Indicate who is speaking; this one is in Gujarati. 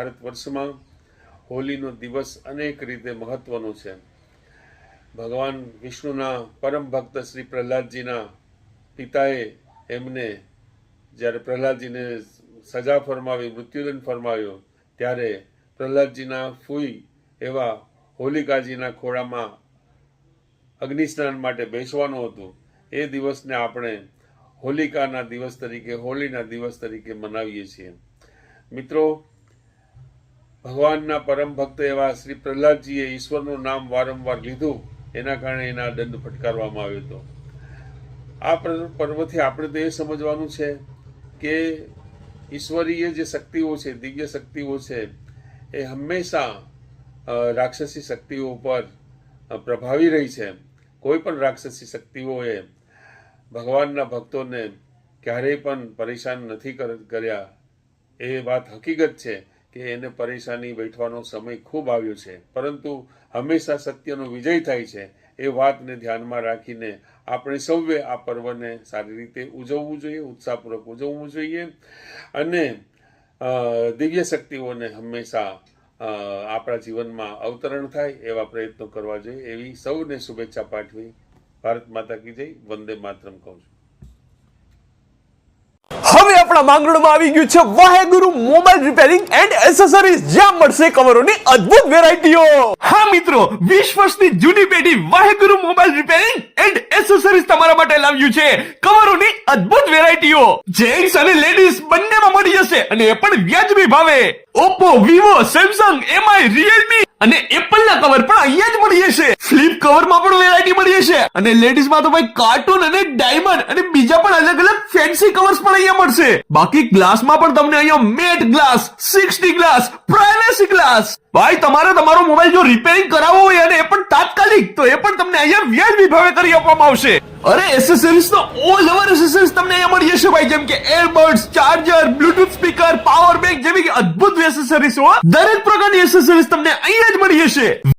Speaker 1: ભારત વર્ષમાં હોલીનો દિવસ અનેક રીતે મહત્વનો છે. ભગવાન વિષ્ણુના પરમ ભક્ત શ્રી પ્રહલાદજીના પિતાએ એમને જ્યારે પ્રહલાદજીને સજા ફરમાવી, મૃત્યુદંડ ફરમાવ્યો, ત્યારે પ્રહલાદજીના ફૂઈ એવા હોલિકાજીના ખોળામાં અગ્નિસ્નાન માટે બેસવાનું હતું. એ દિવસને આપણે હોલિકાના દિવસ તરીકે, હોળીના દિવસ તરીકે મનાવીએ છીએ. મિત્રો, ભગવાનના પરમ ભક્ત એવા શ્રી પ્રહલાદજીએ ઈશ્વરનું નામ વારંવાર લીધું, એના કારણે એના દંડ ફટકારવામાં આવ્યો હતો. આ પર્વથી આપણે તો એ સમજવાનું છે કે ઈશ્વરીય જે શક્તિઓ છે, દિવ્ય શક્તિઓ છે, એ હંમેશા રાક્ષસી શક્તિઓ ઉપર પ્રભાવી રહી છે. કોઈ પણ રાક્ષસી શક્તિઓએ ભગવાનના ભક્તોને ક્યારેય પણ પરેશાન નથી કર્યા. એ વાત હકીકત છે કે એને પરેશાની બેઠવાનો સમય ખૂબ આવ્યો છે, પરંતુ હંમેશા સત્યનો વિજય થાય છે. એ વાતને ધ્યાનમાં રાખીને આપણે સૌએ આ પર્વને સારી રીતે ઉજવવું જોઈએ, ઉત્સાહપૂર્વક ઉજવવું જોઈએ અને દિવ્ય શક્તિઓને હંમેશા આપણા જીવનમાં અવતરણ થાય એવા પ્રયત્નો કરવા જોઈએ. એવી સૌને શુભેચ્છા પાઠવી. ભારત માતા કી જય. વંદે માતરમ કહું છું.
Speaker 2: હવે આપણા માંગરોળમાં આવી ગયું છે વાહેગુરુ મોબાઈલ રિપેરિંગ એન્ડ એસેસરીઝ, જ્યાં મળશે કવરોની અદ્ભુત વેરાયટીઓ. હા મિત્રો, 20 વર્ષની જૂની પેઢી વાહેગુરુ મોબાઈલ રિપેરિંગ એન્ડ એસેસરીઝ તમારા માટે લાવ્યું છે કવરોની અદ્ભુત વેરાયટીઓ. જેન્ટ્સ અને લેડીઝ બંનેમાં મળી જશે અને એ પણ વ્યાજબી ભાવે. Oppo, Vivo, Samsung, MI, Realme અને એપલ ના કવર પણ અહીંયા જ મળી જશે. ફ્લિપ કવરમાં પણ વેરાયટી મળી જશે અને લેડીઝમાં તો ભાઈ કાર્ટૂન અને ડાયમંડ અને બીજા પણ અલગ અલગ ફેન્સી કવર્સ પણ અહીંયા મળશે. બાકી ગ્લાસમાં પણ તમને અહીંયા matte glass, 60 glass, privacy glass. ભાઈ તમારે તમારો મોબાઈલ જો રિપેરિંગ કરાવવો હોય અને એ પણ તાત્કાલિક, તો એ પણ તમને અહીંયા વ્યાજબી ભાવે કરી આપવામાં આવશે. અરે એસેસરીઝ તો ઓલ ઓવર એસેસરીઝ તમને અહીંયા મળી જશે ભાઈ, જેમ કે earbuds, charger, Bluetooth speaker, power bank જેવી કે અદ્ભુત એસેસરીઝ. દરેક પ્રકારની એસેસરીઝ તમને અહીંયા જ મળી જશે.